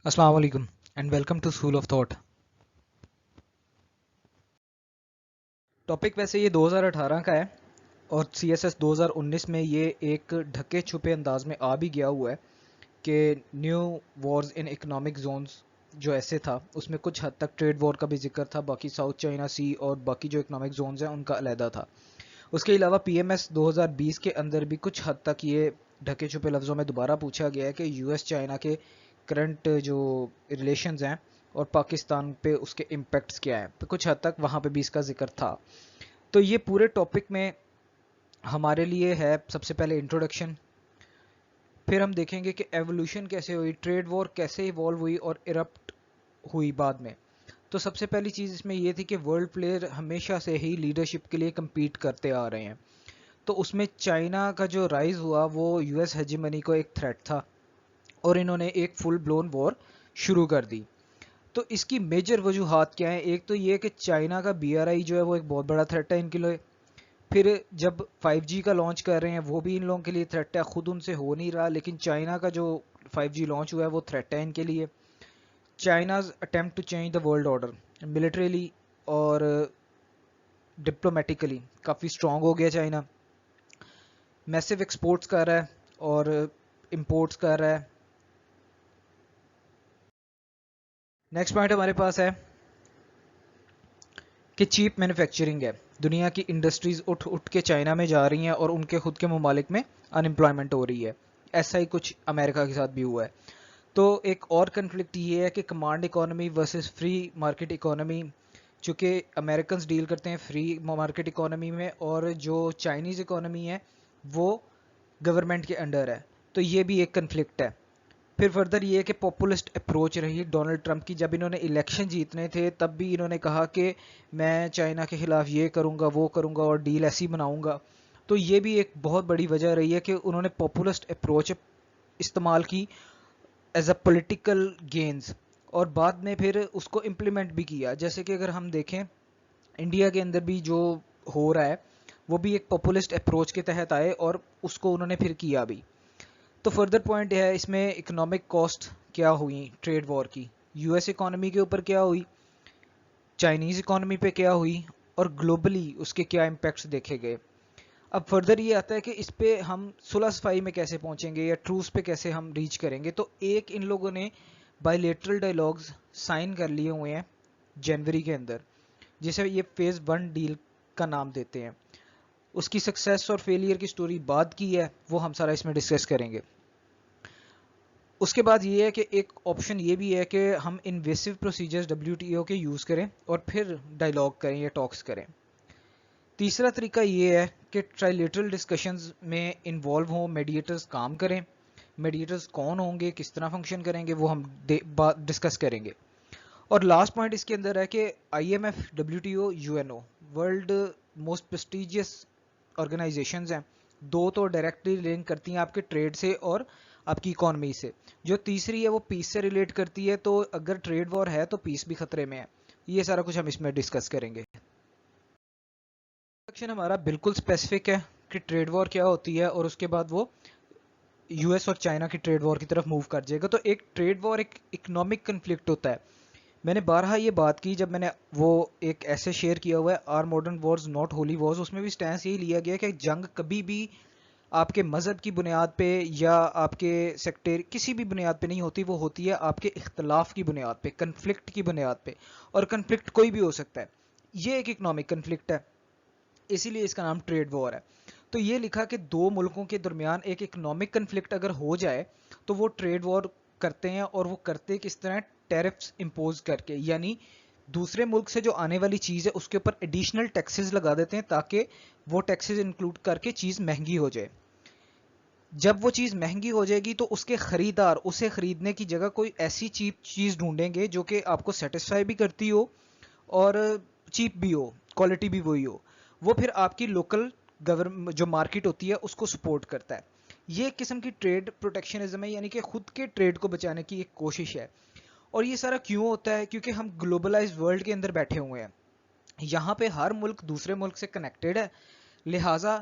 अस्सलाम वालेकुम and welcome to school of thought. Topic वैसे ये 2018 का है और CSS 2019 में ये एक ढके छुपे अंदाज में आ भी गया हुआ है कि new Wars in economic zones जो ऐसे था उसमें कुछ हद तक ट्रेड वॉर का भी जिक्र था, बाकी साउथ चाइना सी और बाकी जो इकोनॉमिक जोन्स हैं उनका अलहदा था। उसके अलावा PMS 2020 के अंदर भी कुछ हद तक ये ढके छुपे लफ्ज़ों में दोबारा पूछा गया है कि US चाइना के करंट जो रिलेशंस हैं और पाकिस्तान पे उसके इम्पैक्ट्स क्या हैं, तो कुछ हद तक वहाँ पे भी इसका जिक्र था। तो ये पूरे टॉपिक में हमारे लिए है सबसे पहले इंट्रोडक्शन, फिर हम देखेंगे कि एवोल्यूशन कैसे हुई, ट्रेड वॉर कैसे इवॉल्व हुई और इरप्ट हुई बाद में। तो सबसे पहली चीज़ इसमें ये थी कि वर्ल्ड प्लेयर हमेशा से ही लीडरशिप के लिए कम्पीट करते आ रहे हैं। तो उसमें चाइना का जो राइज हुआ वो US हेजीमनी को एक थ्रेट था और इन्होंने एक फुल ब्लोन वॉर शुरू कर दी। तो इसकी मेजर वजूहात क्या है? एक तो ये कि चाइना का BRI जो है वो एक बहुत बड़ा थ्रेट है इनके लिए। फिर जब 5G का लॉन्च कर रहे हैं वो भी इन लोगों के लिए थ्रेट है, खुद उनसे हो नहीं रहा लेकिन चाइना का जो 5G लॉन्च हुआ है वो थ्रेट है इनके लिए। China's attempt to change the world order militarily और डिप्लोमेटिकली काफ़ी स्ट्रांग हो गया चाइना, मैसिव एक्सपोर्ट्स कर रहा है और इंपोर्ट्स कर रहा है। नेक्स्ट पॉइंट हमारे पास है कि चीप मैन्युफैक्चरिंग है। दुनिया की इंडस्ट्रीज उठ उठ के चाइना में जा रही हैं और उनके खुद के ममालिक में अनएम्प्लॉयमेंट हो रही है। ऐसा ही कुछ अमेरिका के साथ भी हुआ है। तो एक और कन्फ्लिक्ट ये है कि command economy versus free market economy. चूँकि अमेरिकन्स डील करते हैं फ्री मार्केट इकोनॉमी में और जो चाइनीज़ इकोनॉमी है वो गवर्नमेंट के अंडर है, तो ये भी एक कन्फ्लिक्ट है। फिर फर्दर ये है कि पॉपुलिस्ट अप्रोच रही डोनाल्ड ट्रंप की। जब इन्होंने इलेक्शन जीतने थे तब भी इन्होंने कहा कि मैं चाइना के खिलाफ ये करूँगा वो करूँगा और डील ऐसी बनाऊँगा। तो ये भी एक बहुत बड़ी वजह रही है कि उन्होंने पॉपुलिस्ट अप्रोच इस्तेमाल की एज अ पॉलिटिकल गेन्स और बाद में फिर उसको इम्प्लीमेंट भी किया। जैसे कि अगर हम देखें इंडिया के अंदर भी जो हो रहा है वो भी एक पॉपुलिस्ट अप्रोच के तहत आए और उसको उन्होंने फिर किया भी। तो फर्दर पॉइंट है इसमें इकोनॉमिक कॉस्ट क्या हुई ट्रेड वॉर की, US इकोनॉमी के ऊपर क्या हुई, चाइनीज़ इकोनॉमी पे क्या हुई और ग्लोबली उसके क्या इम्पैक्ट्स देखे गए। अब फर्दर ये आता है कि इस पे हम सुलह सफाई में कैसे पहुंचेंगे या ट्रूस पे कैसे हम रीच करेंगे। तो एक इन लोगों ने बायलेटरल डायलॉग्स साइन कर लिए हुए हैं जनवरी के अंदर, जिसे ये फेज़ 1 डील का नाम देते हैं। उसकी सक्सेस और फेलियर की स्टोरी बाद की है, वो हम सारा इसमें डिस्कस करेंगे। उसके बाद ये है कि एक ऑप्शन ये भी है कि हम इन्वेसिव प्रोसीजर्स WTO के यूज़ करें और फिर डायलॉग करें या टॉक्स करें। तीसरा तरीका ये है कि ट्राइलेटरल डिस्कशंस में इन्वॉल्व हों, मीडिएटर्स काम करें। मीडिएटर्स कौन होंगे, किस तरह फंक्शन करेंगे, वो हम डिस्कस करेंगे। और लास्ट पॉइंट इसके अंदर है कि IMF, WTO, UNO world most prestigious organisations हैं। दो तो डायरेक्टली लिंक करती हैं आपके ट्रेड से और आपकी इकोनॉमी से, जो तीसरी है वो पीस से रिलेट करती है। तो अगर ट्रेड वॉर है तो पीस भी खतरे में है। ये सारा कुछ हम इसमें डिस्कस करेंगे। सेक्शन हमारा बिल्कुल स्पेसिफिक है कि ट्रेड वॉर क्या होती है और उसके बाद वो US और चाइना की ट्रेड वॉर की तरफ मूव कर जाएगा। तो एक ट्रेड वॉर एक इकोनॉमिक कन्फ्लिक्ट होता है। मैंने बारहा ये बात की जब मैंने वो एक ऐसे शेयर किया हुआ है are modern wars not holy wars, उसमें भी स्टैंस यही लिया गया कि जंग कभी भी आपके मज़हब की बुनियाद पे या आपके सेक्टर किसी भी बुनियाद पे नहीं होती, वो होती है आपके इख्तलाफ की बुनियाद पे, कन्फ्लिक्ट की बुनियाद पे। और कन्फ्लिक्ट कोई भी हो सकता है। ये एक इकोनॉमिक कन्फ्लिक्ट है, इसीलिए इसका नाम ट्रेड वॉर है। तो ये लिखा कि दो मुल्कों के दरमियान एक इकोनॉमिक कन्फ्लिक्ट अगर हो जाए तो वो ट्रेड वॉर करते हैं। और वो करते किस तरह? टैरिफ्स इम्पोज करके, यानी दूसरे मुल्क से जो आने वाली चीज़ है उसके ऊपर एडिशनल टैक्सेस लगा देते हैं ताकि वो टैक्सेस इंक्लूड करके चीज़ महंगी हो जाए। जब वो चीज़ महंगी हो जाएगी तो उसके खरीदार उसे खरीदने की जगह कोई ऐसी चीप चीज़ ढूंढेंगे जो कि आपको सेटिस्फाई भी करती हो और चीप भी हो, क्वालिटी भी वही हो। वो फिर आपकी लोकल गवर्नमेंट जो मार्केट होती है उसको सपोर्ट करता है। ये एक किस्म की ट्रेड प्रोटेक्शनिज्म है, यानी कि खुद के ट्रेड को बचाने की एक कोशिश है। और ये सारा क्यों होता है? क्योंकि हम ग्लोबलाइज्ड वर्ल्ड के अंदर बैठे हुए हैं। यहाँ पे हर मुल्क दूसरे मुल्क से कनेक्टेड है। लिहाजा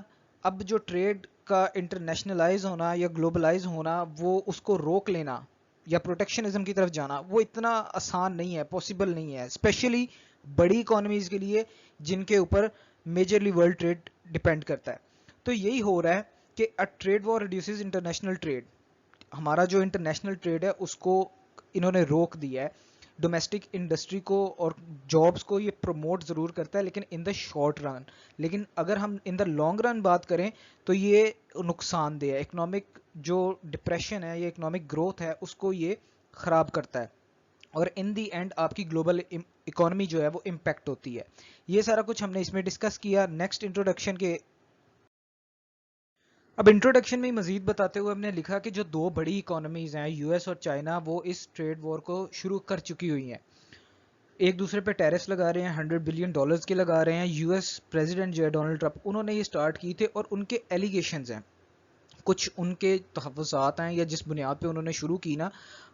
अब जो ट्रेड का इंटरनेशनलाइज होना या ग्लोबलाइज होना, वो उसको रोक लेना یا प्रोटेक्शनिज्म की तरफ जाना वो इतना आसान नहीं है, पॉसिबल नहीं है, स्पेशली बड़ी इकोनॉमीज के लिए जिनके ऊपर मेजरली वर्ल्ड ट्रेड डिपेंड करता है। तो यही हो रहा है कि अ trade war reduces international trade, हमारा जो इंटरनेशनल ट्रेड है उसको इन्होंने रोक दिया है। डोमेस्टिक इंडस्ट्री को और जॉब्स को ये प्रमोट ज़रूर करता है लेकिन इन द शॉर्ट रन, लेकिन अगर हम इन द लॉन्ग रन बात करें तो ये नुकसानदेह है। इकोनॉमिक जो डिप्रेशन है या इकोनॉमिक ग्रोथ है उसको ये ख़राब करता है और इन दी एंड आपकी ग्लोबल इकोनॉमी जो है वो इम्पैक्ट होती है। ये सारा कुछ हमने इसमें डिस्कस किया। नेक्स्ट इंट्रोडक्शन के अब इंट्रोडक्शन में मजीद बताते हुए हमने लिखा कि जो दो बड़ी इकोनॉमीज हैं यूएस और चाइना, वो इस ट्रेड वॉर को शुरू कर चुकी हुई हैं। एक दूसरे पे टैरिफ्स लगा रहे हैं, $100 बिलियन के लगा रहे हैं। यूएस प्रेसिडेंट जो है डोनाल्ड ट्रंप, उन्होंने ये स्टार्ट की थे और उनके एलिगेशंस हैं, कुछ उनके तहफ़्फ़ुज़ात हैं या जिस बुनियाद पे उन्होंने शुरू की ना,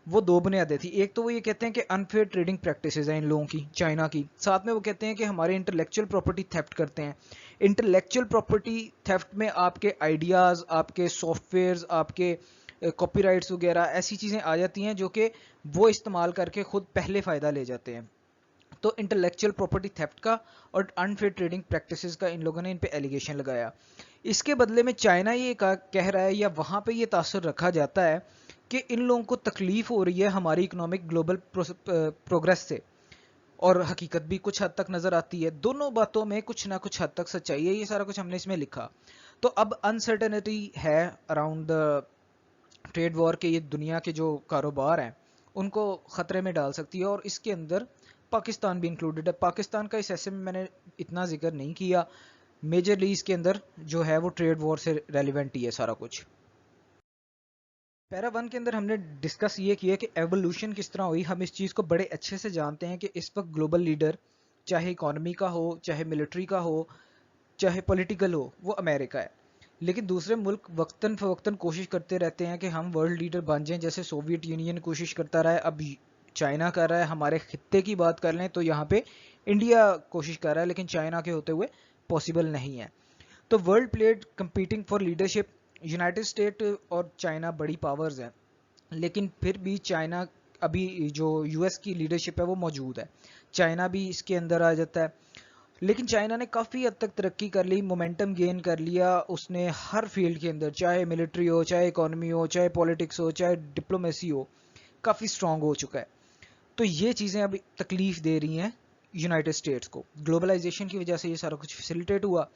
वो दो बुनियादें थी। एक तो वो ये कहते हैं कि अनफेयर ट्रेडिंग प्रैक्टिसेस हैं इन लोगों की, चाइना की। साथ में वो कहते हैं कि हमारे इंटेलेक्चुअल प्रॉपर्टी थेफ्ट करते हैं। इंटेलेक्चुअल प्रॉपर्टी थेफ्ट में आपके आइडियाज़, आपके सॉफ्टवेयर्स, आपके कॉपीराइट्स वगैरह ऐसी चीज़ें आ जाती हैं जो कि वो इस्तेमाल करके खुद पहले फ़ायदा ले जाते हैं। तो इंटेलेक्चुअल प्रॉपर्टी थेफ्ट का और अनफेयर ट्रेडिंग प्रैक्टिसेस का इन लोगों ने इन पे एलिगेशन लगाया। इसके बदले में चाइना ये कह रहा है या वहाँ पे ये तासर रखा जाता है कि इन लोगों को तकलीफ हो रही है हमारी इकोनॉमिक ग्लोबल प्रोग्रेस से, और हकीकत भी कुछ हद तक नज़र आती है। दोनों बातों में कुछ ना कुछ हद तक सच्चाई है। ये सारा कुछ हमने इसमें लिखा। तो अब अनसर्टेनिटी है अराउंड द ट्रेड वॉर के, ये दुनिया के जो कारोबार हैं उनको ख़तरे में डाल सकती है और इसके अंदर पाकिस्तान भी इंक्लूडेड है। पाकिस्तान का इस ऐसे में मैंने इतना जिक्र नहीं किया, मेजरली इसके अंदर जो है वो ट्रेड वॉर से रेलिवेंट ही है सारा कुछ। पैरा 1 के अंदर हमने डिस्कस ये किया कि एवोल्यूशन किस तरह हुई। हम इस चीज़ को बड़े अच्छे से जानते हैं कि इस वक्त ग्लोबल लीडर, चाहे इकोनॉमी का हो, चाहे मिलिट्री का हो, चाहे पॉलिटिकल हो, वो अमेरिका है। लेकिन दूसरे मुल्क वक्तन फ़वक्तन कोशिश करते रहते हैं कि हम वर्ल्ड लीडर बन जाएं, जैसे सोवियत यूनियन कोशिश करता रहा है, अब चाइना कर रहा है। हमारे खित्ते की बात कर लें तो यहाँ पे इंडिया कोशिश कर रहा है, लेकिन चाइना के होते हुए पॉसिबल नहीं है। तो world played competing for leadership, United state और चाइना बड़ी पावर्स हैं, लेकिन फिर भी चाइना, अभी जो यूएस की लीडरशिप है वो मौजूद है, चाइना भी इसके अंदर आ जाता है। लेकिन चाइना ने काफ़ी हद तक तरक्की कर ली, मोमेंटम गेन कर लिया उसने हर फील्ड के अंदर, चाहे मिलिट्री हो, चाहे इकोनॉमी हो, चाहे पॉलिटिक्स हो, चाहे डिप्लोमेसी हो, काफ़ी स्ट्रांग हो चुका है। तो ये चीज़ें अभी तकलीफ दे रही हैं यूनाइटेड स्टेट्स को। ग्लोबलाइजेशन की वजह से ये सारा कुछ फैसिलिटेट हुआ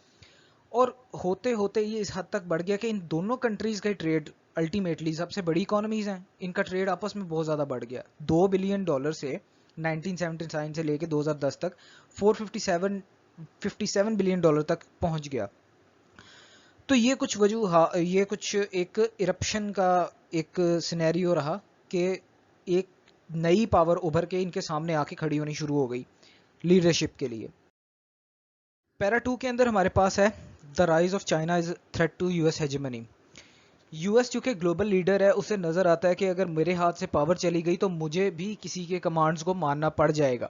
और होते होते ये इस हद तक बढ़ गया कि इन दोनों कंट्रीज़ का ट्रेड, अल्टीमेटली सबसे बड़ी इकोनॉमीज़ हैं, इनका ट्रेड आपस में बहुत ज़्यादा बढ़ गया। $2 बिलियन से 1979 से लेके 2010 तक 457 बिलियन डॉलर तक पहुंच गया। तो ये कुछ ये कुछ एक इरप्शन का एक सिनेरियो रहा कि एक नई पावर उभर के इनके सामने आके खड़ी होनी शुरू हो गई लीडरशिप के लिए। पैरा 2 के अंदर हमारे पास है the rise of China is threat to US hegemony. US चूंकि ग्लोबल लीडर है, उसे नज़र आता है कि अगर मेरे हाथ से पावर चली गई तो मुझे भी किसी के कमांड्स को मानना पड़ जाएगा।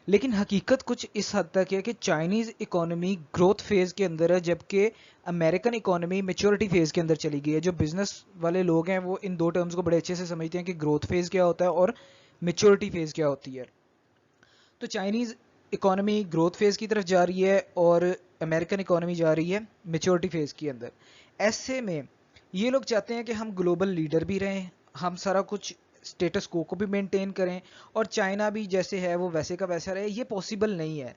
लेकिन हकीकत कुछ इस हद तक है कि चाइनीज़ इकोनॉमी ग्रोथ फेज़ के अंदर है, जबकि अमेरिकन इकोनॉमी मेच्योरिटी फेज़ के अंदर चली गई है। जो बिजनेस वाले लोग हैं वो इन दो टर्म्स को बड़े अच्छे से समझते हैं कि ग्रोथ फेज़ क्या होता है और मेच्योरिटी फेज़ क्या होती है। तो चाइनीज़ इकोनॉमी ग्रोथ फेज़ की तरफ जा रही है और अमेरिकन इकोनॉमी जा रही है मेच्योरिटी फेज़ के अंदर। ऐसे में ये लोग चाहते हैं कि हम ग्लोबल लीडर भी रहें, हम सारा कुछ स्टेटस को भी मेंटेन करें और चाइना भी जैसे है वो वैसे का वैसा रहे। ये पॉसिबल नहीं है।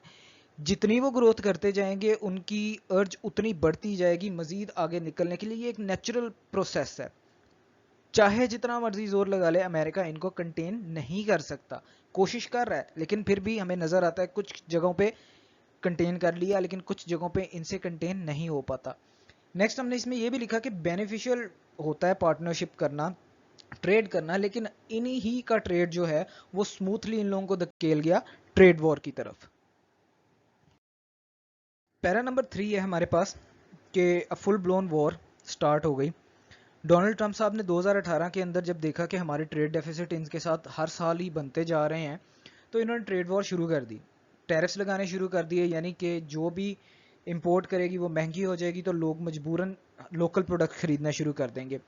जितनी वो ग्रोथ करते जाएंगे उनकी अर्ज उतनी बढ़ती जाएगी मज़ीद आगे निकलने के लिए। ये एक नेचुरल प्रोसेस है। चाहे जितना मर्जी जोर लगा ले, अमेरिका इनको कंटेन नहीं कर सकता। कोशिश कर रहा है लेकिन फिर भी हमें नज़र आता है कुछ जगहों पे कंटेन कर लिया, लेकिन कुछ जगहों पे इनसे कंटेन नहीं हो पाता। नेक्स्ट हमने इसमें यह भी लिखा कि बेनिफिशियल होता है पार्टनरशिप करना, ट्रेड करना, लेकिन इन्हीं ही का ट्रेड जो है वो स्मूथली इन लोगों को धकेल गया ट्रेड वॉर की तरफ। पैरा नंबर 3 है हमारे पास कि फुल ब्लोन वॉर स्टार्ट हो गई। डोनाल्ड ट्रंप साहब ने 2018 के अंदर जब देखा कि हमारे ट्रेड डेफिसिट इनके साथ हर साल ही बनते जा रहे हैं, तो इन्होंने ट्रेड वॉर शुरू कर दी, टैरिफ्स लगाने शुरू कर दिए। यानी कि जो भी इंपोर्ट करेगी वो महंगी हो जाएगी, तो लोग मजबूरन लोकल प्रोडक्ट खरीदना शुरू कर देंगे।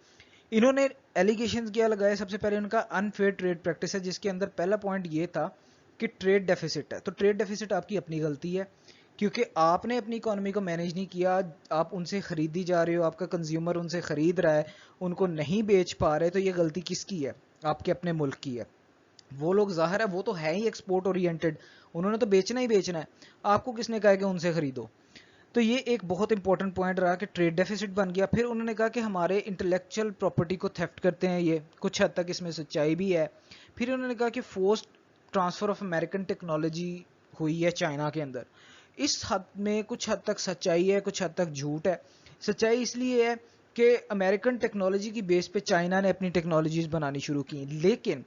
इन्होंने एलिगेशंस क्या लगाए, सबसे पहले उनका अनफेयर ट्रेड प्रैक्टिस है, जिसके अंदर पहला पॉइंट ये था कि ट्रेड डेफिसिट है। तो ट्रेड डेफिसिट आपकी अपनी गलती है, क्योंकि आपने अपनी इकोनॉमी को मैनेज नहीं किया, आप उनसे खरीदी जा रहे हो, आपका कंज्यूमर उनसे खरीद रहा है, उनको नहीं बेच पा रहे, तो ये गलती किसकी है? आपके अपने मुल्क की है। वो लोग ज़ाहिर है वो तो है ही एक्सपोर्ट ओरिएंटेड, उन्होंने तो बेचना ही बेचना है, आपको किसने कहा कि उनसे खरीदो? तो ये एक बहुत इंपॉर्टेंट पॉइंट रहा कि ट्रेड डेफिसिट बन गया। फिर उन्होंने कहा कि हमारे इंटेलेक्चुअल प्रॉपर्टी को थेफ्ट करते हैं, ये कुछ हद तक इसमें सच्चाई भी है। फिर उन्होंने कहा कि forced transfer of American technology हुई है चाइना के अंदर। इस हद में कुछ हद तक सच्चाई है, कुछ हद तक झूठ है। सच्चाई इसलिए है कि अमेरिकन टेक्नोलॉजी की बेस पे चाइना ने अपनी टेक्नोलॉजीज बनानी शुरू की, लेकिन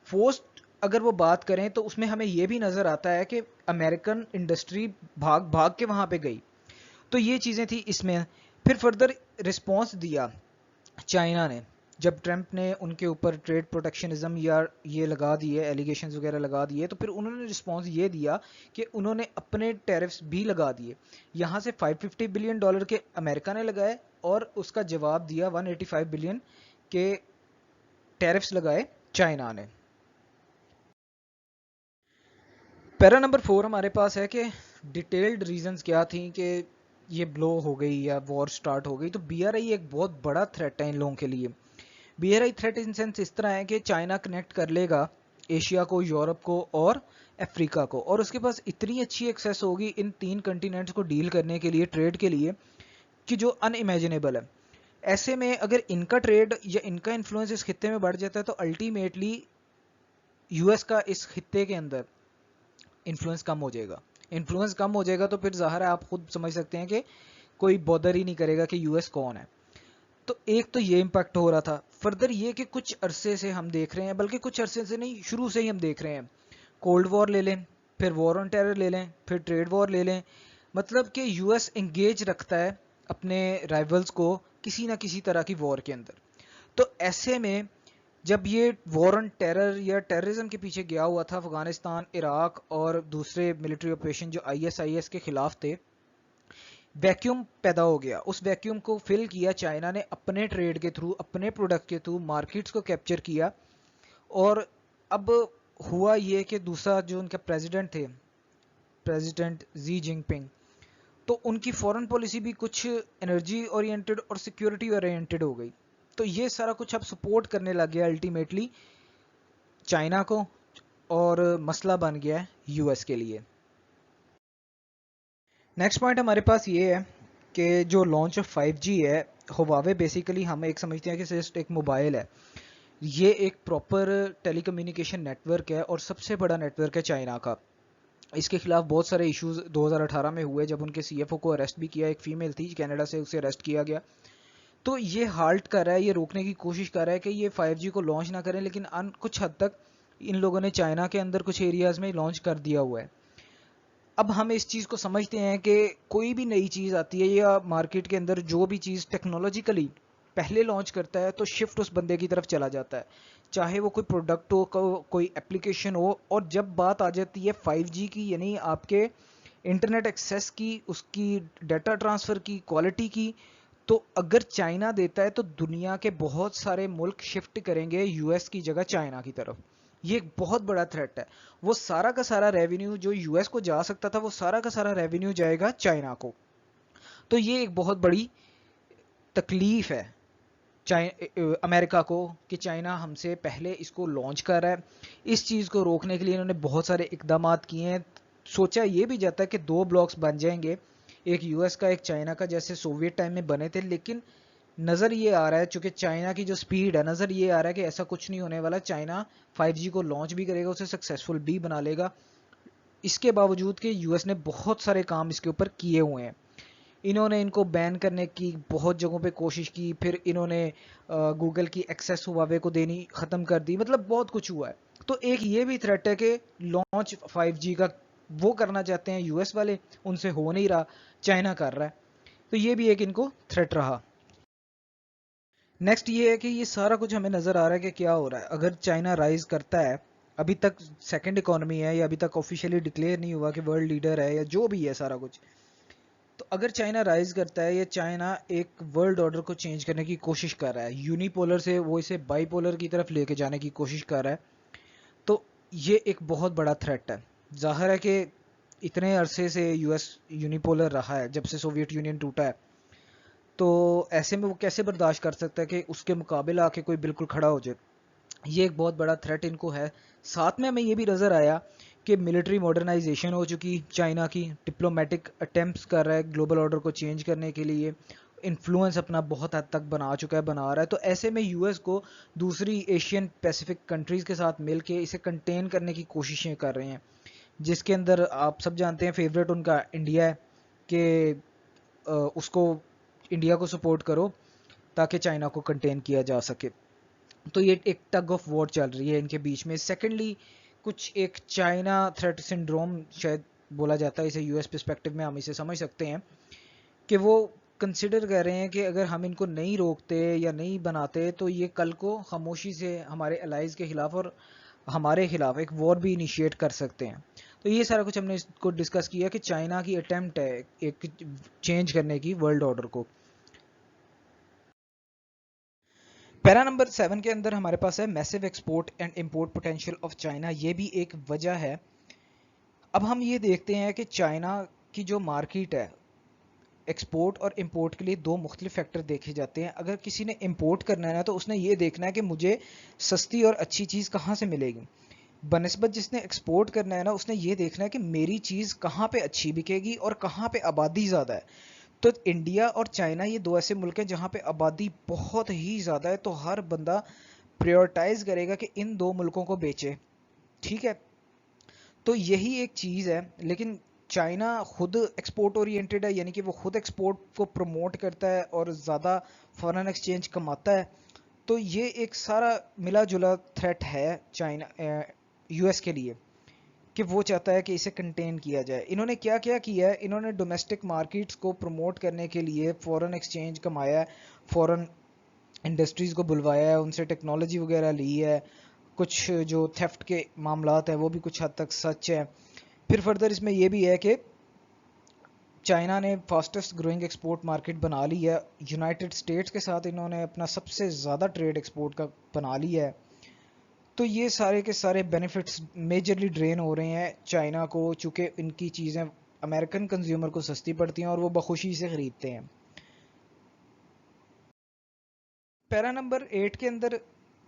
फोर्स्ड अगर वो बात करें तो उसमें हमें ये भी नजर आता है कि अमेरिकन इंडस्ट्री भाग भाग के वहां पे गई। तो ये चीज़ें थी इसमें। फिर फर्दर रिस्पॉन्स दिया चाइना ने, जब ट्रंप ने उनके ऊपर ट्रेड प्रोटेक्शनिज्म या ये लगा दिए, एलिगेशंस वगैरह लगा दिए, तो फिर उन्होंने रिस्पॉन्स ये दिया कि उन्होंने अपने टैरिफ्स भी लगा दिए। यहाँ से $550 बिलियन के अमेरिका ने लगाए, और उसका जवाब दिया 185 बिलियन के टैरिफ्स लगाए चाइना ने। पैरा नंबर 4 हमारे पास है कि डिटेल्ड रीजंस क्या थी कि ये ब्लो हो गई या वॉर स्टार्ट हो गई। तो बीआरआई एक बहुत बड़ा थ्रेट है इन लोगों के लिए। बीआरआई थ्रेट इन सेंस इस तरह है कि चाइना कनेक्ट कर लेगा एशिया को, यूरोप को और अफ्रीका को, और उसके पास इतनी अच्छी एक्सेस होगी इन 3 कंटिनेंट्स को डील करने के लिए, ट्रेड के लिए, कि जो अनइमेजिनेबल है। ऐसे में अगर इनका ट्रेड या इनका इन्फ्लुएंस इस खित्ते में बढ़ जाता है तो अल्टीमेटली यूएस का इस खित्ते के अंदर इन्फ्लुएंस कम हो जाएगा। इन्फ्लुएंस कम हो जाएगा तो फिर ज़ाहिर है आप खुद समझ सकते हैं कि कोई बॉदर ही नहीं करेगा कि यूएस कौन है। तो एक तो ये इम्पैक्ट हो रहा था। फर्दर ये कि कुछ अरसे से हम देख रहे हैं, बल्कि कुछ अरसे से नहीं, शुरू से ही हम देख रहे हैं, कोल्ड वॉर ले लें, फिर वॉर ऑन टेरर ले लें, फिर ट्रेड वॉर ले लें, मतलब कि यूएस एंगेज रखता है अपने राइवल्स को किसी ना किसी तरह की वॉर के अंदर। तो ऐसे में जब ये वॉर ऑन टेरर या टेररिज्म के पीछे गया हुआ था, अफगानिस्तान, इराक और दूसरे मिलिट्री ऑपरेशन जो आईएसआईएस के खिलाफ थे, वैक्यूम पैदा हो गया। उस वैक्यूम को फिल किया चाइना ने अपने ट्रेड के थ्रू, अपने प्रोडक्ट के थ्रू, मार्केट्स को कैप्चर किया। और अब हुआ ये कि दूसरा जो उनके प्रेसिडेंट थे, प्रेसिडेंट जी जिनपिंग, तो उनकी फॉरेन पॉलिसी भी कुछ एनर्जी ओरिएंटेड और सिक्योरिटी ओरिएंटेड हो गई। तो ये सारा कुछ अब सपोर्ट करने लग गया अल्टीमेटली चाइना को, और मसला बन गया है यूएस के लिए। नेक्स्ट पॉइंट हमारे पास ये है कि जो लॉन्च ऑफ 5G है, हुवावे बेसिकली हम एक समझते हैं कि सिर्फ एक मोबाइल है, ये एक प्रॉपर टेलीकम्युनिकेशन नेटवर्क है और सबसे बड़ा नेटवर्क है चाइना का। इसके खिलाफ बहुत सारे इश्यूज 2018 में हुए जब उनके सीएफओ को अरेस्ट भी किया, एक फीमेल थी कनाडा से, उसे अरेस्ट किया गया। तो ये हाल्ट कर रहा है, ये रोकने की कोशिश कर रहा है कि ये 5G को लॉन्च ना करें, लेकिन कुछ हद तक इन लोगों ने चाइना के अंदर कुछ एरियाज में लॉन्च कर दिया हुआ है। अब हम इस चीज़ को समझते हैं कि कोई भी नई चीज़ आती है या मार्केट के अंदर जो भी चीज़ टेक्नोलॉजिकली पहले लॉन्च करता है तो शिफ्ट उस बंदे की तरफ चला जाता है, चाहे वो कोई प्रोडक्ट हो, कोई एप्लीकेशन हो। और जब बात आ जाती है 5G की, यानी आपके इंटरनेट एक्सेस की, उसकी डाटा ट्रांसफ़र की, क्वालिटी की, तो अगर चाइना देता है तो दुनिया के बहुत सारे मुल्क शिफ्ट करेंगे यूएस की जगह चाइना की तरफ। ये एक बहुत बड़ा थ्रेट है। वो सारा का सारा रेवेन्यू जो यूएस को जा सकता था, वो सारा का सारा रेवेन्यू जाएगा चाइना को। तो ये एक बहुत बड़ी तकलीफ है अमेरिका को कि चाइना हमसे पहले इसको लॉन्च कर रहा है। इस चीज़ को रोकने के लिए इन्होंने बहुत सारे इकदाम किए हैं। सोचा ये भी जाता है कि 2 ब्लॉक्स बन जाएंगे, एक यूएस का, एक चाइना का, जैसे सोवियत टाइम में बने थे। लेकिन नज़र ये आ रहा है, चूंकि चाइना की जो स्पीड है, नज़र ये आ रहा है कि ऐसा कुछ नहीं होने वाला। चाइना 5G को लॉन्च भी करेगा, उसे सक्सेसफुल भी बना लेगा, इसके बावजूद कि यूएस ने बहुत सारे काम इसके ऊपर किए हुए हैं। इन्होंने इनको बैन करने की बहुत जगहों पे कोशिश की, फिर इन्होंने गूगल की एक्सेस हुवावे को देनी ख़त्म कर दी, मतलब बहुत कुछ हुआ है। तो एक ये भी थ्रेट है कि लॉन्च 5G का वो करना चाहते हैं यूएस वाले, उनसे हो नहीं रहा, चाइना कर रहा है। तो ये भी एक इनको थ्रेट रहा। नेक्स्ट ये है कि ये सारा कुछ हमें नज़र आ रहा है कि क्या हो रहा है अगर चाइना राइज करता है। अभी तक सेकंड इकोनॉमी है, या अभी तक ऑफिशियली डिक्लेयर नहीं हुआ कि वर्ल्ड लीडर है या जो भी है सारा कुछ। تو اگر چائنا رائز کرتا ہے یا چائنا ایک ورلڈ آرڈر کو چینج کرنے کی کوشش کر رہا ہے، یونیپولر سے وہ اسے بائی پولر کی طرف لے کے جانے کی کوشش کر رہا ہے، تو یہ ایک بہت بڑا تھریٹ ہے. ظاہر ہے کہ اتنے عرصے سے یو ایس یونیپولر رہا ہے جب سے سوویت یونین ٹوٹا ہے، تو ایسے میں وہ کیسے برداشت کر سکتا ہے کہ اس کے مقابل آ کے کوئی بالکل کھڑا ہو جائے. یہ ایک بہت بڑا تھریٹ ان کو ہے. ساتھ میں ہمیں یہ بھی نظر آیا کہ ملٹری ماڈرنائزیشن ہو چکی چائنا کی، ڈپلومیٹک اٹیمپٹس کر رہا ہے گلوبل آرڈر کو چینج کرنے کے لیے، انفلوئنس اپنا بہت حد تک بنا چکا ہے، بنا رہا ہے. تو ایسے میں یو ایس کو دوسری ایشین پیسیفک کنٹریز کے ساتھ مل کے اسے کنٹین کرنے کی کوششیں کر رہے ہیں، جس کے اندر آپ سب جانتے ہیں فیوریٹ ان کا انڈیا ہے کہ اس کو انڈیا کو سپورٹ کرو تاکہ چائنا کو کنٹین کیا جا سکے. تو یہ ایک ٹگ آف وار چل رہی ہے ان کے بیچ میں. سیکنڈلی کچھ ایک چائنا تھریٹ سنڈروم شاید بولا جاتا ہے اسے، یو ایس پرسپیکٹو میں ہم اسے سمجھ سکتے ہیں کہ وہ کنسیڈر کر رہے ہیں کہ اگر ہم ان کو نہیں روکتے یا نہیں بناتے تو یہ کل کو خاموشی سے ہمارے الائز کے خلاف اور ہمارے خلاف ایک وار بھی انیشیٹ کر سکتے ہیں. تو یہ سارا کچھ ہم نے اس کو ڈسکس کیا کہ چائنا کی اٹیمپٹ ہے ایک چینج کرنے کی ورلڈ آرڈر کو. پیرا نمبر 7 کے اندر ہمارے پاس ہے massive export and import potential of China. یہ بھی ایک وجہ ہے. اب ہم یہ دیکھتے ہیں کہ چائنا کی جو مارکیٹ ہے ایکسپورٹ اور امپورٹ کے لیے دو مختلف فیکٹر دیکھے جاتے ہیں. اگر کسی نے امپورٹ کرنا ہے نا تو اس نے یہ دیکھنا ہے کہ مجھے سستی اور اچھی چیز کہاں سے ملے گی، بنسبت جس نے ایکسپورٹ کرنا ہے نا اس نے یہ دیکھنا ہے کہ میری چیز کہاں پہ اچھی بکے گی اور کہاں پہ آبادی زیادہ ہے. تو انڈیا اور چائنا یہ دو ایسے ملک ہیں جہاں پہ آبادی بہت ہی زیادہ ہے، تو ہر بندہ پریورٹائز کرے گا کہ ان دو ملکوں کو بیچے. ٹھیک ہے، تو یہی ایک چیز ہے. لیکن چائنا خود ایکسپورٹ اورینٹیڈ ہے، یعنی کہ وہ خود ایکسپورٹ کو پروموٹ کرتا ہے اور زیادہ فارن ایکسچینج کماتا ہے. تو یہ ایک سارا ملا جلا تھریٹ ہے چائنا یو ایس کے لیے کہ وہ چاہتا ہے کہ اسے کنٹین کیا جائے. انہوں نے کیا کیا کیا ہے، انہوں نے ڈومیسٹک مارکیٹس کو پروموٹ کرنے کے لیے فورن ایکسچینج کمایا ہے، فورن انڈسٹریز کو بلوایا ہے، ان سے ٹیکنالوجی وغیرہ لی ہے. کچھ جو تھیفٹ کے معاملات ہیں وہ بھی کچھ حد تک سچ ہے. پھر فردر اس میں یہ بھی ہے کہ چائنا نے فاسٹسٹ گروئنگ ایکسپورٹ مارکیٹ بنا لی ہے. یونائٹڈ اسٹیٹس کے ساتھ انہوں نے اپنا سب سے زیادہ ٹریڈ ایکسپورٹ کا بنا لیا ہے. تو یہ سارے کے سارے بینیفٹس میجرلی ڈرین ہو رہے ہیں چائنا کو، چونکہ ان کی چیزیں امریکن کنزیومر کو سستی پڑتی ہیں اور وہ بخوشی سے خریدتے ہیں. پیرا نمبر 8 کے اندر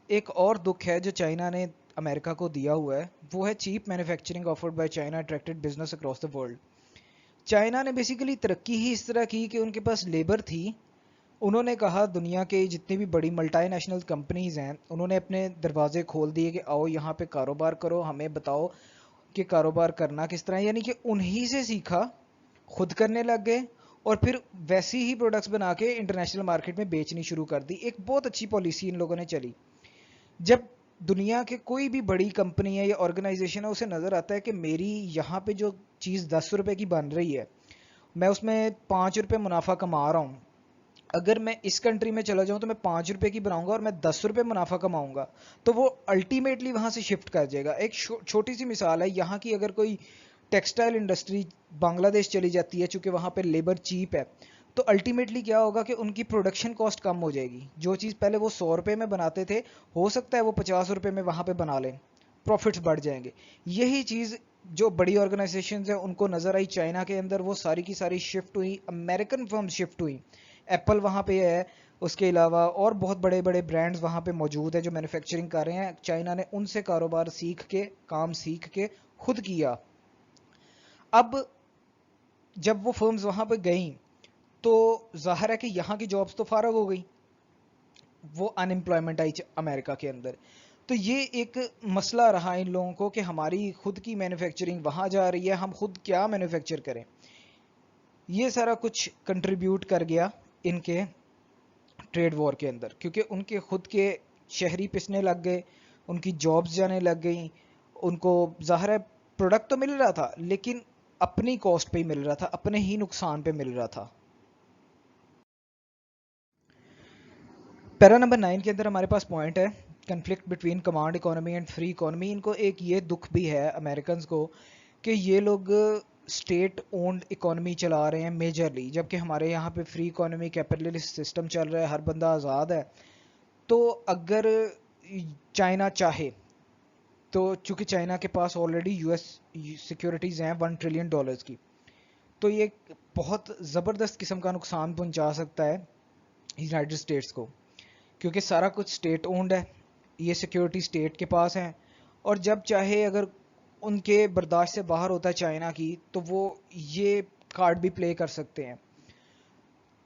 ایک اور دکھ ہے جو چائنا نے امریکہ کو دیا ہوا ہے، وہ ہے cheap manufacturing offered by China attracted business across the world. China نے بیسیکلی ترقی ہی اس طرح کی کہ ان کے پاس لیبر تھی. انہوں نے کہا دنیا کے جتنی بھی بڑی ملٹی نیشنل کمپنیز ہیں انہوں نے اپنے دروازے کھول دیے کہ آؤ یہاں پہ کاروبار کرو، ہمیں بتاؤ کہ کاروبار کرنا کس طرح. یعنی کہ انہی سے سیکھا، خود کرنے لگ گئے اور پھر ویسی ہی پروڈکٹس بنا کے انٹرنیشنل مارکیٹ میں بیچنی شروع کر دی. ایک بہت اچھی پالیسی ان لوگوں نے چلی. جب دنیا کے کوئی بھی بڑی کمپنی ہے یا آرگنائزیشن ہے اسے نظر آتا ہے کہ میری یہاں پہ جو چیز 10 روپے کی بن رہی ہے میں اس میں 5 روپے منافع کما رہا ہوں، اگر میں اس کنٹری میں چلا جاؤں تو میں 5 روپے کی بناؤں گا اور میں 10 روپے منافع کماؤں گا، تو وہ الٹیمیٹلی وہاں سے شفٹ کر جائے گا. ایک چھوٹی سی مثال ہے، یہاں کی اگر کوئی ٹیکسٹائل انڈسٹری بنگلہ دیش چلی جاتی ہے چونکہ وہاں پہ لیبر چیپ ہے، تو الٹیمیٹلی کیا ہوگا کہ ان کی پروڈکشن کاسٹ کم ہو جائے گی. جو چیز پہلے وہ 100 روپے میں بناتے تھے ہو سکتا ہے وہ 50 روپے میں وہاں پہ بنا لیں، پروفٹس بڑھ جائیں گے. یہی چیز جو بڑی آرگنائزیشنز ہیں ان کو نظر آئی چائنا کے اندر، وہ ساری کی ساری شفٹ ہوئی، امریکن فرم شفٹ ہوئی. ایپل وہاں پہ ہے، اس کے علاوہ اور بہت بڑے بڑے برانڈز وہاں پہ موجود ہیں جو مینوفیکچرنگ کر رہے ہیں. چائنا نے ان سے کاروبار سیکھ کے، کام سیکھ کے خود کیا. اب جب وہ فرمز وہاں پہ گئیں تو ظاہر ہے کہ یہاں کی جابز تو فارغ ہو گئی، وہ ان امپلائمنٹ آئی امریکہ کے اندر. تو یہ ایک مسئلہ رہا ان لوگوں کو کہ ہماری خود کی مینوفیکچرنگ وہاں جا رہی ہے، ہم خود کیا مینوفیکچر کریں. یہ سارا کچھ کنٹریبیوٹ کر گیا ان کے ٹریڈ وار کے اندر، کیونکہ ان کے خود کے شہری پسنے لگ گئے، ان کی جابز جانے لگ گئیں. ان کو ظاہر ہے پروڈکٹ تو مل رہا تھا لیکن اپنی کاسٹ پہ ہی مل رہا تھا، اپنے ہی نقصان پہ مل رہا تھا. پیرا نمبر 9 کے اندر ہمارے پاس پوائنٹ ہے conflict between command economy and free economy. ان کو ایک یہ دکھ بھی ہے امریکنز کو کہ یہ لوگ स्टेट ओन्ड इकोनॉमी चला रहे हैं मेजरली, जबकि हमारे यहाँ पे फ्री इकोनॉमी कैपिटलिस्ट सिस्टम चल रहा है, हर बंदा आज़ाद है। तो अगर चाइना चाहे तो, चूंकि चाइना के पास ऑलरेडी यूएस सिक्योरिटीज़ हैं $1 ट्रिलियन की, तो ये बहुत ज़बरदस्त किस्म का नुकसान पहुंचा सकता है यूनाइटेड स्टेट्स को, क्योंकि सारा कुछ स्टेट ओन्ड है, ये सिक्योरिटी स्टेट के पास है, और जब चाहे अगर उनके बर्दाश्त से बाहर होता है चाइना की, तो वो ये कार्ड भी प्ले कर सकते हैं।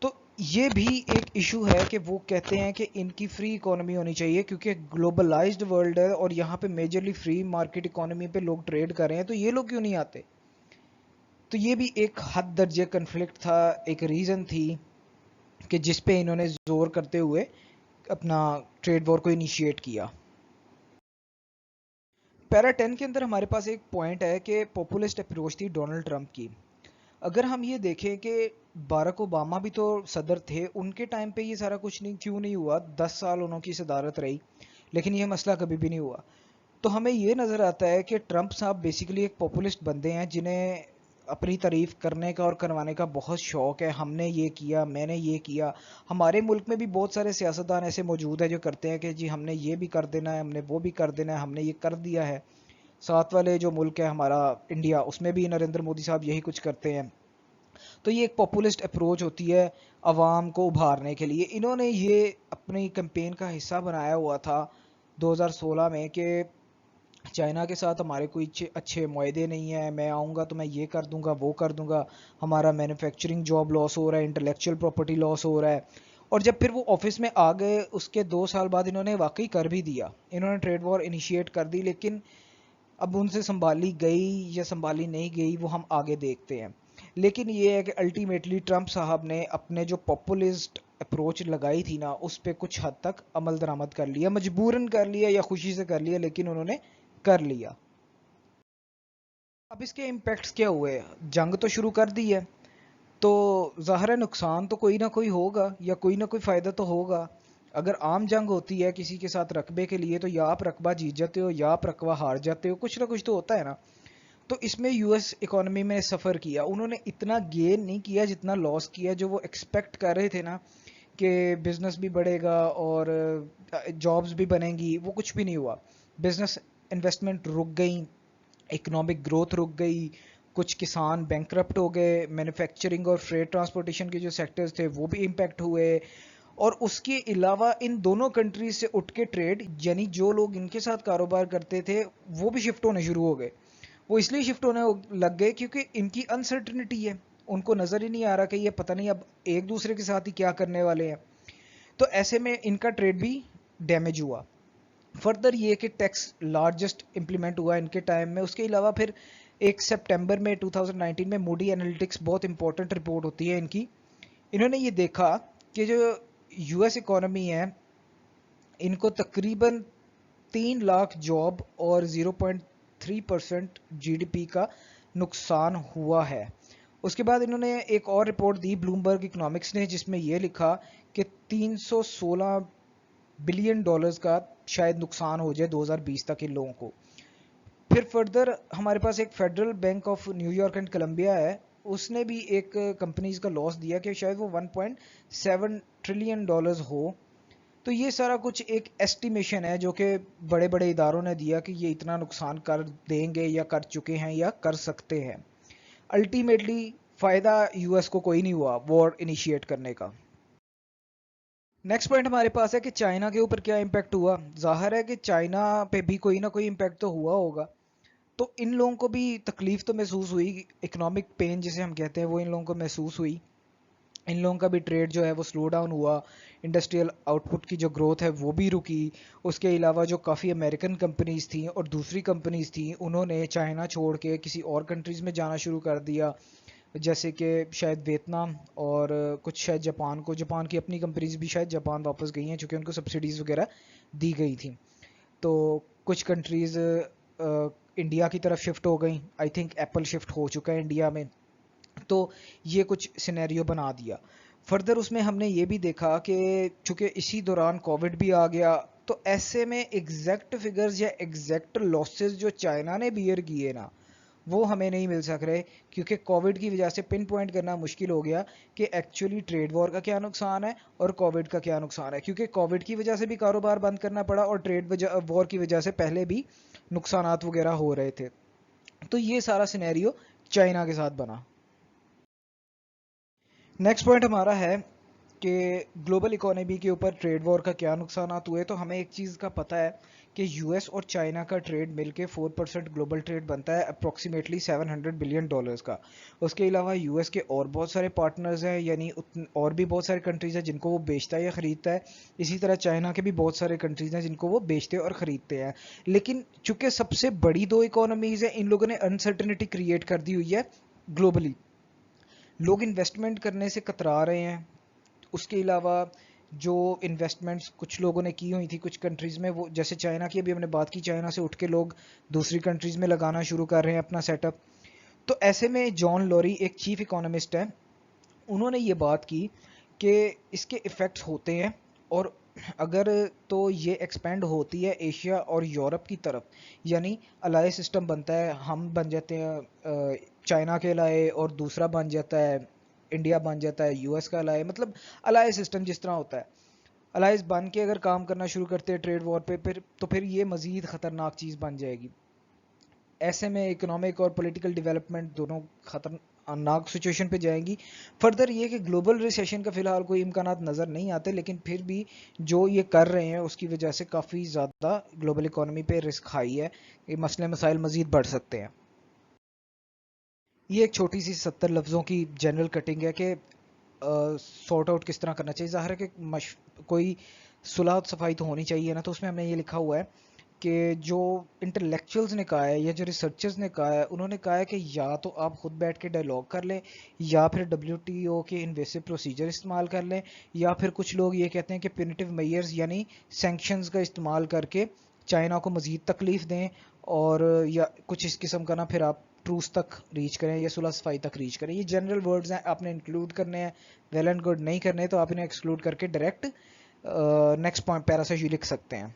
तो ये भी एक इशू है कि वो कहते हैं कि इनकी फ्री इकोनॉमी होनी चाहिए, क्योंकि ग्लोबलाइज्ड वर्ल्ड है और यहाँ पे मेजरली फ्री मार्केट इकोनॉमी पे लोग ट्रेड कर रहे हैं, तो ये लोग क्यों नहीं आते। तो ये भी एक हद दर्जे कन्फ्लिक्ट था, एक रीज़न थी कि जिस पे इन्होंने जोर करते हुए अपना ट्रेड वॉर को इनिशिएट किया। पैरा 10 के अंदर हमारे पास एक पॉइंट है कि पॉपुलिस्ट अप्रोच थी डोनाल्ड ट्रंप की। अगर हम ये देखें कि बाराक ओबामा भी तो सदर थे, उनके टाइम पे ये सारा कुछ नहीं क्यों नहीं हुआ, 10 साल उनकी सदारत रही, लेकिन ये मसला कभी भी नहीं हुआ। तो हमें ये नज़र आता है कि ट्रंप साहब बेसिकली एक पॉपुलिस्ट बंदे हैं, जिन्हें अपनी तारीफ करने का और करवाने का बहुत शौक है। हमने ये किया, मैंने ये किया। हमारे मुल्क में भी बहुत सारे सियासतदान ऐसे मौजूद हैं जो करते हैं कि जी हमने ये भी कर देना है, हमने वो भी कर देना है, हमने ये कर दिया है। साथ वाले जो मुल्क है हमारा इंडिया, उसमें भी नरेंद्र मोदी साहब यही कुछ करते हैं। तो ये एक पॉपुलिस्ट अप्रोच होती है आवाम को उभारने के लिए। इन्होंने ये अपनी कैंपेन का हिस्सा बनाया हुआ था 2016 में कि चाइना के साथ हमारे कोई अच्छे मुआहदे नहीं है, मैं आऊँगा तो मैं ये कर दूंगा, वो कर दूंगा, हमारा मैन्युफैक्चरिंग जॉब लॉस हो रहा है, इंटेलेक्चुअल प्रॉपर्टी लॉस हो रहा है। और जब फिर वो ऑफिस में आ गए, उसके 2 साल बाद इन्होंने वाकई कर भी दिया, इन्होंने ट्रेड वॉर इनिशिएट कर दी, लेकिन अब उनसे संभाली गई या संभाली नहीं गई वो हम आगे देखते हैं। लेकिन ये है कि अल्टीमेटली ट्रंप साहब ने अपने जो पॉपुलिस्ट अप्रोच लगाई थी ना, उस पर कुछ हद तक अमल दरामद कर लिया, मजबूरन कर लिया या खुशी से कर लिया, लेकिन उन्होंने कर लिया। अब इसके इम्पैक्ट्स क्या हुए, जंग तो शुरू कर दी है, तो ज़ाहिर है नुकसान तो कोई ना कोई होगा या कोई ना कोई फ़ायदा तो होगा। अगर आम जंग होती है किसी के साथ रकबे के लिए, तो या आप रकबा जीत जाते हो या आप रकबा हार जाते हो, कुछ ना कुछ तो होता है ना। तो इसमें यूएस इकोनॉमी में सफ़र किया, उन्होंने इतना गेन नहीं किया जितना लॉस किया। जो वो एक्सपेक्ट कर रहे थे ना कि बिजनेस भी बढ़ेगा और जॉब्स भी बनेंगी, वो कुछ भी नहीं हुआ। बिजनेस इन्वेस्टमेंट रुक गई, इकोनॉमिक ग्रोथ रुक गई, कुछ किसान बैंकरप्ट हो गए, मैन्युफैक्चरिंग और फ्रेट ट्रांसपोर्टेशन के जो सेक्टर्स थे वो भी इम्पैक्ट हुए। और उसके अलावा इन दोनों कंट्रीज से उठ के ट्रेड, यानी जो लोग इनके साथ कारोबार करते थे वो भी शिफ्ट होने शुरू हो गए। वो इसलिए शिफ्ट होने लग गए क्योंकि इनकी अनसर्टनिटी है, उनको नज़र ही नहीं आ रहा कि ये पता नहीं अब एक दूसरे के साथ ही क्या करने वाले हैं। तो ऐसे में इनका ट्रेड भी डैमेज हुआ। फर्दर ये कि टैक्स लार्जेस्ट इम्प्लीमेंट हुआ इनके टाइम में। उसके अलावा फिर एक सितंबर में 2019 में मूडी एनालिटिक्स, बहुत इंपॉर्टेंट रिपोर्ट होती है इनकी, इन्होंने ये देखा कि जो यूएस इकोनॉमी है, इनको तकरीबन 3 लाख जॉब और 0.3% जीडीपी का नुकसान हुआ है। उसके बाद इन्होंने एक और रिपोर्ट दी ब्लूमबर्ग इकोनॉमिक्स ने, जिसमें यह लिखा कि 316 बिलियन डॉलर्स का शायद नुकसान हो जाए 2020 तक इन लोगों को। फिर फर्दर हमारे पास एक federal bank of New York and Colombia है, उसने भी एक कंपनीज का लॉस दिया कि शायद वो 1.7 ट्रिलियन डॉलर्स हो। तो ये सारा कुछ एक एस्टिमेशन है जो कि बड़े बड़े इदारों ने दिया कि ये इतना नुकसान कर देंगे या कर चुके हैं या कर सकते हैं। अल्टीमेटली फ़ायदा यूएस को कोई नहीं हुआ वॉर इनिशिएट करने का। नेक्स्ट पॉइंट हमारे पास है कि चाइना के ऊपर क्या इम्पैक्ट हुआ। जाहिर है कि चाइना पे भी कोई ना कोई इम्पैक्ट तो हुआ होगा। तो इन लोगों को भी तकलीफ तो महसूस हुई, इकोनॉमिक पेन जिसे हम कहते हैं वो इन लोगों को महसूस हुई। इन लोगों का भी ट्रेड जो है वो स्लो डाउन हुआ, इंडस्ट्रियल आउटपुट की जो ग्रोथ है वो भी रुकी। उसके अलावा जो काफ़ी अमेरिकन कंपनीज थी और दूसरी कंपनीज थी, उन्होंने चाइना छोड़ के किसी और कंट्रीज़ में जाना शुरू कर दिया, जैसे कि शायद वियतनाम और कुछ शायद जापान को। जापान की अपनी कंपनीज भी शायद जापान वापस गई हैं क्योंकि उनको सब्सिडीज़ वगैरह दी गई थी। तो कुछ कंट्रीज़ इंडिया की तरफ शिफ्ट हो गई, आई थिंक एप्पल शिफ्ट हो चुका है इंडिया में। तो ये कुछ सिनेरियो बना दिया। फर्दर उसमें हमने ये भी देखा कि चूंकि इसी दौरान कोविड भी आ गया, तो ऐसे में एग्जैक्ट फिगर्स या एग्जैक्ट लॉसेस जो चाइना ने बियर किए ना, وہ ہمیں نہیں مل سک رہے، کیونکہ کووڈ کی وجہ سے پن پوائنٹ کرنا مشکل ہو گیا کہ ایکچولی ٹریڈ وار کا کیا نقصان ہے اور کووڈ کا کیا نقصان ہے، کیونکہ کووڈ کی وجہ سے بھی کاروبار بند کرنا پڑا اور ٹریڈ وار کی وجہ سے پہلے بھی نقصانات وغیرہ ہو رہے تھے. تو یہ سارا سینیریو چائنا کے ساتھ بنا. نیکسٹ پوائنٹ ہمارا ہے کہ گلوبل اکانومی کے اوپر ٹریڈ وار کا کیا نقصانات ہوئے. تو ہمیں ایک چیز کا پتہ ہے کہ یو ایس اور چائنا کا ٹریڈ مل کے 4% گلوبل ٹریڈ بنتا ہے اپروکسیمیٹلی $700 بلین کا. اس کے علاوہ یو ایس کے اور بہت سارے پارٹنرز ہیں، یعنی اور بھی بہت سارے کنٹریز ہیں جن کو وہ بیچتا ہے یا خریدتا ہے. اسی طرح چائنا کے بھی بہت سارے کنٹریز ہیں جن کو وہ بیچتے اور خریدتے ہیں. لیکن چونکہ سب سے بڑی دو اکانومیز ہیں، ان لوگوں نے انسرٹنٹی کریٹ کر دی ہوئی ہے گلوبلی. لوگ انویسٹمنٹ کرنے سے کترا رہے ہیں. اس کے علاوہ جو انویسٹمنٹس کچھ لوگوں نے کی ہوئی تھی کچھ کنٹریز میں، وہ جیسے چائنا کی ابھی ہم نے بات کی، چائنا سے اٹھ کے لوگ دوسری کنٹریز میں لگانا شروع کر رہے ہیں اپنا سیٹ اپ. تو ایسے میں جان لوری ایک چیف اکانومسٹ ہے، انہوں نے یہ بات کی کہ اس کے ایفیکٹس ہوتے ہیں، اور اگر تو یہ ایکسپینڈ ہوتی ہے ایشیا اور یورپ کی طرف، یعنی الائی سسٹم بنتا ہے، ہم بن جاتے ہیں چائنا کے الائے اور دوسرا بن جاتا ہے انڈیا، بن جاتا ہے یو ایس کا الائے. مطلب الائی سسٹم جس طرح ہوتا ہے، الائز بن کے اگر کام کرنا شروع کرتے ہیں ٹریڈ وار پہ تو پھر یہ مزید خطرناک چیز بن جائے گی. ایسے میں اکنامک اور پولیٹیکل ڈیولپمنٹ دونوں خطرناک سچویشن پہ جائیں گی. فردر یہ کہ گلوبل ریسیشن کا فی الحال کوئی امکانات نظر نہیں آتے، لیکن پھر بھی جو یہ کر رہے ہیں اس کی وجہ سے کافی زیادہ گلوبل اکانومی پہ رسک ہائی ہے، یہ مسئلے مسائل مزید بڑھ سکتے ہیں. یہ ایک چھوٹی سی 70 لفظوں کی جنرل کٹنگ ہے کہ سارٹ آؤٹ کس طرح کرنا چاہیے. ظاہر ہے کہ کوئی صلح و صفائی تو ہونی چاہیے نا، تو اس میں ہم نے یہ لکھا ہوا ہے کہ جو انٹلیکچوئلز نے کہا ہے یا جو ریسرچرز نے کہا ہے، انہوں نے کہا ہے کہ یا تو آپ خود بیٹھ کے ڈائلاگ کر لیں، یا پھر WTO کے انویسو پروسیجر استعمال کر لیں، یا پھر کچھ لوگ یہ کہتے ہیں کہ پینیٹیو میئرز یعنی سینکشنز کا استعمال کر کے چائنا کو مزید تکلیف دیں، اور یا کچھ اس قسم کا نا پھر آپ ٹروس تک ریچ کریں یا صلح صفائی تک ریچ کریں. یہ جنرل ورڈز ہیں، آپ نے انکلوڈ کرنے ہیں، ویل اینڈ گڈ. نہیں کرنے تو آپ انہیں ایکسکلوڈ کر کے ڈائریکٹ نیکسٹ پوائنٹ پیرا سے لکھ سکتے ہیں.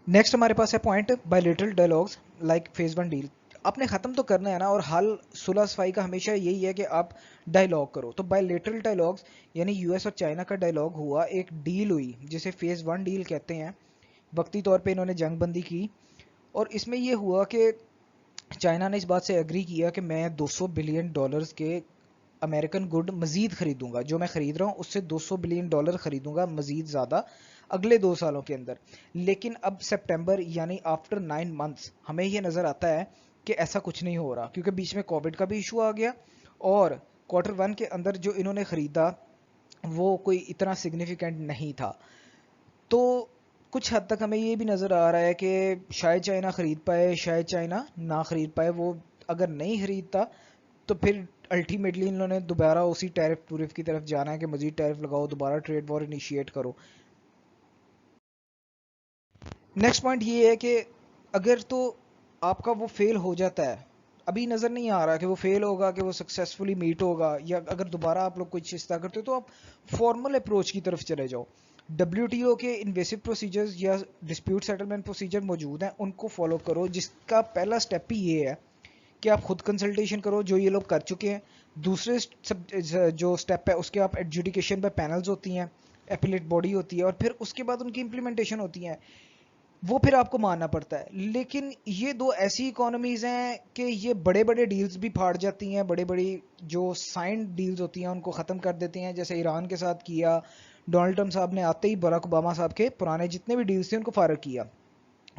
نیکسٹ ہمارے پاس ہے point bilateral dialogues like phase 1 deal. آپ نے ختم تو کرنا ہے نا، اور حل صلح صفائی کا ہمیشہ یہی ہے کہ آپ ڈائلاگ کرو. تو بائیلیٹرل ڈائلاگز یعنی یو ایس اور چائنا کا ڈائلاگ ہوا، ایک ڈیل ہوئی جسے فیز 1 ڈیل کہتے ہیں. وقتی طور پہ انہوں نے جنگ بندی کی، اور اس میں یہ ہوا کہ چائنا نے اس بات سے ایگری کیا کہ میں $200 بلین کے امریکن گڈ مزید خریدوں گا. جو میں خرید رہا ہوں اس سے $200 بلین خریدوں گا مزید زیادہ اگلے 2 سالوں کے اندر. لیکن اب سپٹمبر یعنی آفٹر 9 months ہمیں یہ نظر آتا ہے کہ ایسا کچھ نہیں ہو رہا، کیونکہ بیچ میں کووڈ کا بھی ایشو آ گیا، اور Q1 کے اندر جو انہوں نے خریدا وہ کوئی اتنا سگنیفیکنٹ نہیں تھا. تو کچھ حد تک ہمیں یہ بھی نظر آ رہا ہے کہ شاید چائنا خرید پائے، شاید چائنا نہ خرید پائے. وہ اگر نہیں خریدتا تو پھر الٹیمیٹلی انہوں نے دوبارہ اسی ٹیرف کی طرف جانا ہے کہ مزید ٹیرف لگاؤ، دوبارہ ٹریڈ وار انیشیٹ کرو. نیکسٹ پوائنٹ یہ ہے کہ اگر تو آپ کا وہ فیل ہو جاتا ہے، ابھی نظر نہیں آ رہا کہ وہ فیل ہوگا کہ وہ سکسیسفلی میٹ ہوگا، یا اگر دوبارہ آپ لوگ کوئی چیز کرتے ہو تو آپ فارمل اپروچ کی طرف چلے جاؤ. WTO کے انویسو پروسیجرز یا ڈسپیوٹ سیٹلمنٹ پروسیجر موجود ہیں، ان کو فالو کرو، جس کا پہلا سٹیپ ہی یہ ہے کہ آپ خود کنسلٹیشن کرو، جو یہ لوگ کر چکے ہیں. دوسرے جو سٹیپ ہے اس کے آپ ایڈجوڈیکیشن پہ پینلز ہوتی ہیں، اپیلیٹ باڈی ہوتی ہے، اور پھر اس کے بعد ان کی امپلیمنٹیشن ہوتی ہیں، وہ پھر آپ کو ماننا پڑتا ہے. لیکن یہ دو ایسی اکانومیز ہیں کہ یہ بڑے بڑے ڈیلز بھی پھاڑ جاتی ہیں، بڑی بڑی جو سائنڈ ڈیلز ہوتی ہیں ان کو ختم کر دیتی ہیں، جیسے ایران کے ساتھ کیا. ڈونلڈ ٹرمپ صاحب نے آتے ہی براک اوباما صاحب کے پرانے جتنے بھی ڈیلز تھے ان کو فارغ کیا.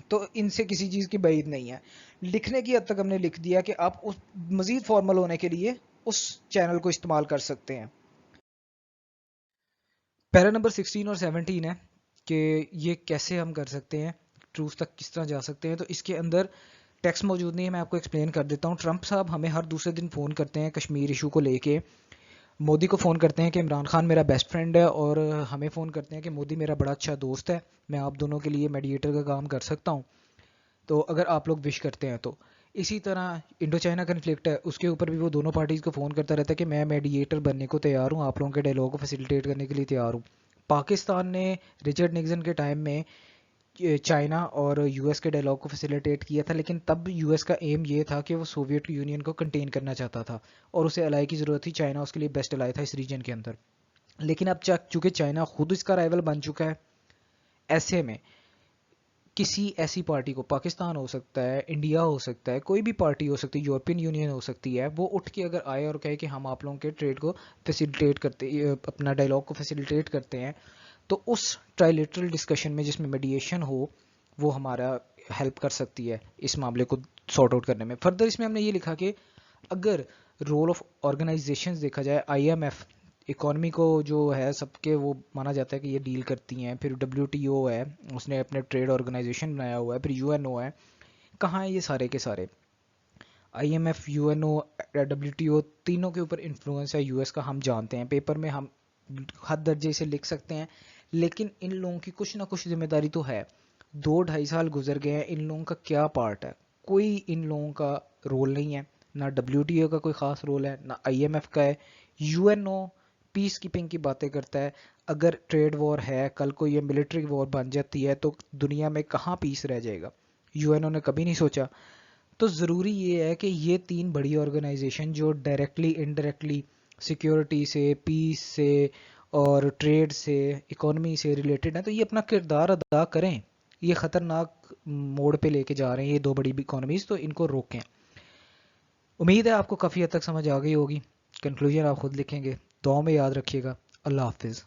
تو ان سے کسی چیز کی بعید نہیں ہے. لکھنے کی حد تک ہم نے لکھ دیا کہ آپ اس مزید فارمل ہونے کے لیے اس چینل کو استعمال کر سکتے ہیں. پیرا نمبر 16 اور 17 ہے کہ یہ کیسے ہم کر سکتے ہیں، ٹروس تک کس طرح جا سکتے ہیں. تو اس کے اندر ٹیکسٹ موجود نہیں ہے، میں آپ کو ایکسپلین کر دیتا ہوں. ٹرمپ صاحب ہمیں ہر دوسرے دن فون کرتے ہیں کشمیر ایشو کو لے کے. مودی کو فون کرتے ہیں کہ عمران خان میرا بیسٹ فرینڈ ہے، اور ہمیں فون کرتے ہیں کہ مودی میرا بڑا اچھا دوست ہے، میں آپ دونوں کے لیے میڈیٹر کا کام کر سکتا ہوں، تو اگر آپ لوگ وش کرتے ہیں تو. اسی طرح انڈو چائنا کنفلکٹ ہے، اس کے اوپر بھی وہ دونوں پارٹیز کو فون کرتا رہتا ہے کہ میں میڈیٹر بننے کو تیار ہوں، آپ لوگوں کے ڈائلاگ کو فیسیلیٹیٹ کرنے کے لیے تیار ہوں. پاکستان نے رچرڈ نکسن کے ٹائم میں چائنا اور یو ایس کے ڈائلاگ کو فیسیلیٹیٹ کیا تھا، لیکن تب یو ایس کا ایم یہ تھا کہ وہ سوویت یونین کو کنٹین کرنا چاہتا تھا اور اسے الائی کی ضرورت تھی. چائنا اس کے لیے بیسٹ الائی تھا اس ریجن کے اندر. لیکن اب چونکہ چائنا خود اس کا رائیول بن چکا ہے، ایسے میں کسی ایسی پارٹی کو، پاکستان ہو سکتا ہے، انڈیا ہو سکتا ہے، کوئی بھی پارٹی ہو سکتی ہے، یورپین یونین ہو سکتی ہے، وہ اٹھ کے اگر آئے اور کہے کہ ہم آپ لوگوں کے ٹریڈ کو فیسیلیٹیٹ کرتے، اپنا ڈائلاگ کو فیسیلیٹیٹ کرتے ہیں، تو اس ٹرائلیٹرل ڈسکشن میں جس میں میڈیشن ہو، وہ ہمارا ہیلپ کر سکتی ہے اس معاملے کو سارٹ آؤٹ کرنے میں. فردر اس میں ہم نے یہ لکھا کہ اگر رول آف آرگنائزیشنز دیکھا جائے، آئی ایم ایف اکانومی کو جو ہے سب کے وہ مانا جاتا ہے کہ یہ ڈیل کرتی ہیں، پھر ڈبلیو ٹی او ہے، اس نے اپنے ٹریڈ آرگنائزیشن بنایا ہوا ہے، پھر یو این او ہے. کہاں ہیں یہ سارے کے سارے؟ I M F, U N O, W T O, تینوں کے اوپر انفلوئنس ہے یو ایس کا، ہم جانتے ہیں، پیپر میں ہم حد درجے سے لکھ سکتے ہیں. لیکن ان لوگوں کی کچھ نہ کچھ ذمہ داری تو ہے. 2-2.5 سال گزر گئے ہیں، ان لوگوں کا کیا پارٹ ہے؟ کوئی ان لوگوں کا رول نہیں ہے. نہ ڈبلیو ٹی او کا کوئی خاص رول ہے، نہ آئی ایم ایف کا ہے. U N O peace keeping کی باتیں کرتا ہے. اگر ٹریڈ وار ہے، کل کو یہ ملٹری وار بن جاتی ہے تو دنیا میں کہاں پیس رہ جائے گا؟ یو این او نے کبھی نہیں سوچا. تو ضروری یہ ہے کہ یہ 3 بڑی آرگنائزیشن جو ڈائریکٹلی انڈائریکٹلی سیکیورٹی سے، پیس سے اور ٹریڈ سے، اکانومی سے ریلیٹڈ ہیں، تو یہ اپنا کردار ادا کریں. یہ خطرناک موڑ پہ لے کے جا رہے ہیں یہ 2 بڑی اکانومیز، تو ان کو روکیں. امید ہے آپ کو کافی حد تک سمجھ آ گئی ہوگی. کنکلوژن آپ خود لکھیں گے. دعاؤں میں یاد رکھیے گا. اللہ حافظ.